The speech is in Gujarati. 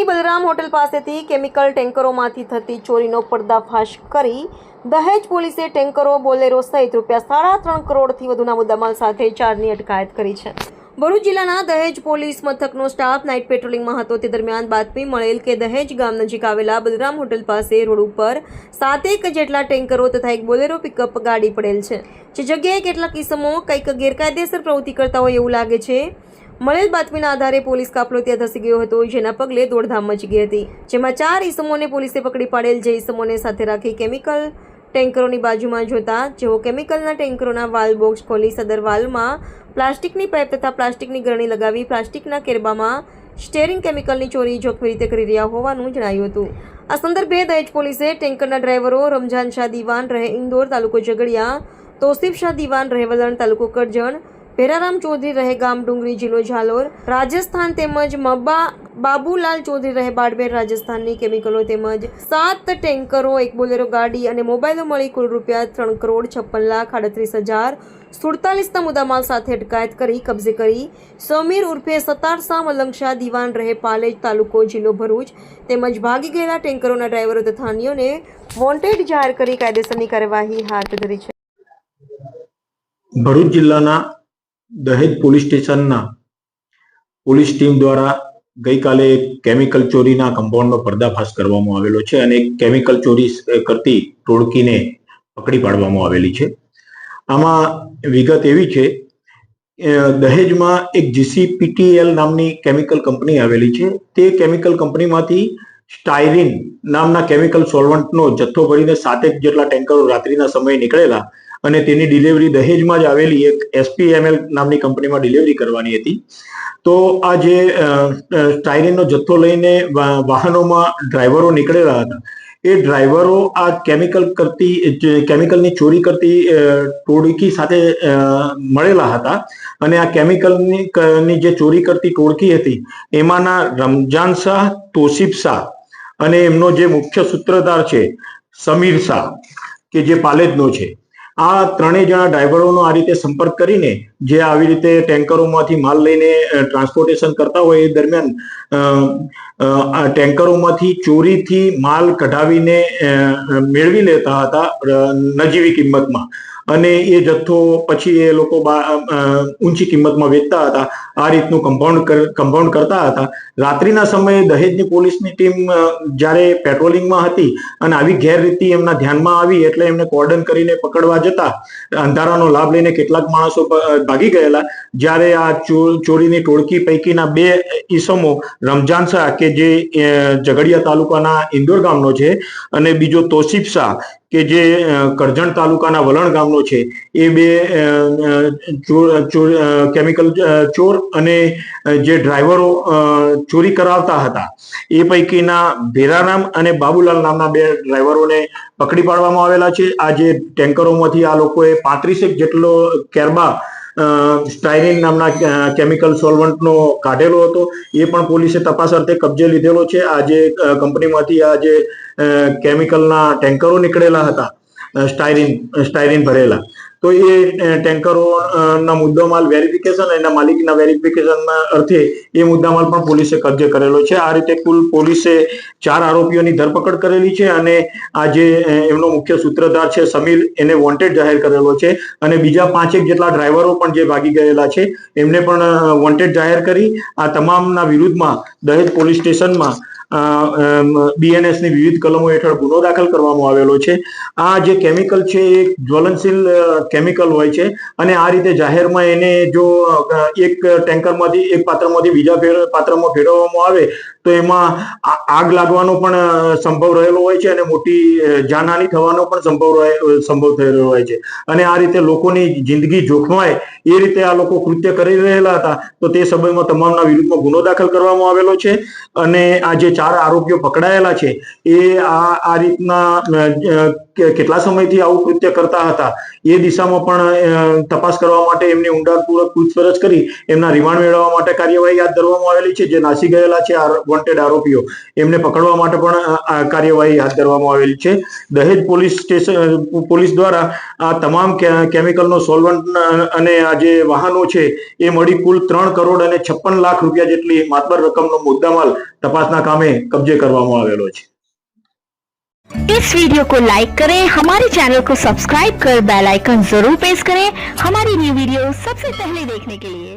બલરામ હોટલ પાસેથી કેમિકલ ટેન્કરોમાંથી થતી ચોરીનો પર્દાફાશ કરી દહેજ પોલીસે ટેન્કરો બોલેરો સહિત ₹3.5 કરોડથી વધુના મુદ્દામાલ સાથે 4ની અટકાયત કરી છે। ભરૂચ જિલ્લાના દહેજ પોલીસ મથકનો સ્ટાફ નાઇટ પેટ્રોલિંગમાં હતો તે દરમિયાન બાતમી મળેલ કે દહેજ ગામ નજીક આવેલા બલરામ હોટલ પાસે રોડ ઉપર 7 જેટલા ટેન્કરો તથા એક બોલેરો પિકઅપ ગાડી પડેલ છે, જે જગ્યાએ કેટલાક ઇસમો કંઈક ગેરકાયદેસર પ્રવૃત્તિ કરતા હોય એવું લાગે છે। મળેલ બાતમીના આધારે પોલીસ કાફલો ત્યાં ધસી ગયો હતો, જેના પગલે દોડધામ મચી ગઈ હતી, જેમાં 4 ઇસમોને પોલીસે પકડી પાડેલ, જે ઇસમોને સાથે રાખી કેમિકલ ટેન્કરોની બાજુમાં જોતા જેઓ કેમિકલના ટેન્કરોના વાલ બોક્સ ખોલી સદર વાલમાં પ્લાસ્ટિકની પાઇપ તથા પ્લાસ્ટિકની ગરણી લગાવી પ્લાસ્ટિકના કેરબામાં સ્ટેરિંગ કેમિકલની ચોરી જોખમી રીતે કરી રહ્યા હોવાનું જણાયું હતું। આ સંદર્ભે દહેજ પોલીસે ટેન્કરના ડ્રાઈવરો રમજાન શાહ દીવાન રહે ઇન્દોર તાલુકો ઝઘડિયા, તોસીફ શાહ દીવાન રહે વલણ તાલુકો કરજણ, ભેરારામ ચૌધરી રહે ગામ ડુંગરી જિલ્લો ઝાલોર રાજસ્થાન તેમજ બાબુલાલ ચૌધરી રહે બાડમેર રાજસ્થાનની કેમિકલો તેમજ 7 ટેન્કરો, એક બોલેરો ગાડી અને મોબાઈલો મળી કુલ ₹3,36,38,047 મુદ્દામાલ સાથે અટકાયત કરી કબજે કરી સમીર ઉર્ફે સત્તાર શાહ મલંગ શાહ દીવાન રહે પાલેજ તાલુકો જિલ્લો ભરૂચ તેમજ ભાગી ગયેલા ટેન્કરોના ડ્રાઈવરો તથા અન્યોને વોન્ટેડ જાહેર કરી કાયદેસરની કાર્યવાહી હાથ ધરી છે। ભરૂચ જિલ્લાના દહેજ પોલીસ સ્ટેશનના પોલીસ ટીમ દ્વારા ગઈકાલે એક કેમિકલ ચોરીના કમ્પાઉન્ડનો પર્દાફાશ કરવામાં આવેલો છે અને કેમિકલ ચોરી કરતી ટોળકીને પકડી પાડવામાં આવેલી છે। આમાં વિગત એવી છે, દહેજમાં એક GCPTL નામની કેમિકલ કંપની આવેલી છે। તે કેમિકલ કંપનીમાંથી સ્ટાયરીન નામના કેમિકલ સોલ્વન્ટનો જથ્થો ભરીને 7 જેટલા ટેન્કરો રાત્રિના સમયે નીકળેલા અને તેની ડિલિવરી દહેજમાં જ આવેલી એક SPML નામની કંપનીમાં ડિલિવરી કરવાની હતી। તો આ જે સ્ટાયરીનનો જથ્થો લઈને વાહનોમાં ડ્રાઈવરો નીકળેલા હતા, એ ડ્રાઈવરો આ કેમિકલની ચોરી કરતી ટોળકી સાથે મળેલા હતા અને આ કેમિકલની જે ચોરી કરતી ટોળકી હતી એમાંના રમજાન શાહ, તોસીફ શાહ અને એમનો જે મુખ્ય સૂત્રધાર છે સમીર શાહ કે જે પાલેજનો છે, આ 3 જણા ડ્રાઈવરોનો આ રીતે સંપર્ક કરીને જે આવી રીતે ટેન્કરોમાંથી માલ લઈને ટ્રાન્સપોર્ટેશન કરતા હોય એ દરમિયાન ટેન્કરોમાંથી ચોરીથી માલ કઢાવીને મેળવી લેતા હતા નજીવી કિંમતમાં અને એ જથ્થો પછી એ લોકો ઊંચી કિંમતમાં વેચતા હતા। આ રીતનું કમ્પાઉન્ડ કરતા હતા। રાત્રિના સમયે દહેજની પોલીસની ટીમ જ્યારે પેટ્રોલિંગમાં હતી અને આવી ગેરરીતિ એમના ધ્યાનમાં આવી એટલે એમને કોર્ડન કરીને પકડવા જતા અંધારાનો લાભ લઈને કેટલાક માણસો ભાગી ગયેલા, જ્યારે આ ચોરીની ટોળકી પૈકીના 2 ઈસમો રમજાન શાહ કે જે ઝઘડિયા તાલુકાના ઇન્દોર ગામનો છે અને બીજો તોસીફ શાહ કે જે કરજણ તાલુકાના વલણ ગામનો છે, એ 2 કેમિકલ ચોર અને જે ડ્રાઈવરો ચોરી કરાવતા હતા એ પૈકીના ભેરારામ અને બાબુલાલ નામના 2 ડ્રાઈવરોને પકડી પાડવામાં આવેલા છે। આ જે ટેન્કરોમાંથી આ લોકોએ 35 જેટલો કેરબા સ્ટાયરીન નામના કેમિકલ સોલ્વન્ટનો કાઢેલો હતો, એ પણ પોલીસે તપાસ અર્થે કબજે લીધેલો છે। આ જે કંપનીમાંથી આ જે કેમિકલના ટેન્કરો નીકળેલા હતા સ્ટાયરીન ભરેલા, તો એ ટેન્કરોના મુદ્દામાલ વેરિફિકેશન એના માલિકના વેરિફિકેશનના અર્થે એ મુદ્દામાલ પણ પોલીસે કબજે કરેલો છે। આ રીતે કુલ પોલીસે 4 આરોપીઓની ધરપકડ કરેલી છે અને આ જે એમનો મુખ્ય સૂત્રધાર છે સમીર, એને વોન્ટેડ જાહેર કરેલો છે અને બીજા 5 જેટલા ડ્રાઈવરો પણ જે ભાગી ગયેલા છે એમને પણ વોન્ટેડ જાહેર કરી આ તમામના વિરુદ્ધમાં દહેજ પોલીસ સ્ટેશનમાં BNS ની વિવિધ કલમો હેઠળ ગુનો દાખલ કરવામાં આવેલો છે। આ જે કેમિકલ છે એ જ્વલનશીલ કેમિકલ હોય છે અને આ રીતે જાહેરમાં એને જો એક ટેન્કરમાંથી એક પાત્રમાંથી બીજા પાત્રમાં ફેરવવામાં આવે તો એમાં આગ લાગવાનો પણ સંભવ રહેલો હોય છે અને મોટી જાનહાનિ થવાનો પણ સંભવ થઈ રહ્યો હોય છે અને આ રીતે લોકોની જિંદગી જોખમાય એ રીતે આ લોકો કૃત્ય કરી રહેલા હતા। તો તે સમયમાં તમામના વિરુદ્ધમાં ગુનો દાખલ કરવામાં આવેલો છે અને આ જે 4 આરોપીઓ પકડાયેલા છે એ આ રીતના કેટલા સમયથી આવું કૃત્ય કરતા હતા એ દિશામાં પણ તપાસ કરવા માટે એમની ઊંડાણપૂર્વક પૂછપરછ કરી એમના રિમાન્ડ મેળવવા માટે કાર્યવાહી હાથ ધરવામાં આવેલી છે। જે નાસી ગયેલા છે વોન્ટેડ આરોપીઓ એમને પકડવા માટે પણ આ કાર્યવાહી હાથ ધરવામાં આવેલી છે. દહેજ પોલીસ દ્વારા આ તમામ કેમિકલનો સોલ્વન્ટ અને આ જે વાહનો છે એ મળી કુલ 3 કરોડ અને 56 લાખ રૂપિયા જેટલી માતબર રકમનો મુદ્દામાલ તપાસના કામે કબજે કરવામાં આવેલો છે. इस वीडियो को लाइक करें, हमारे चैनल को सब्सक्राइब कर बेल आइकन जरूर प्रेस करें हमारी न्यू वीडियो सबसे पहले देखने के लिए।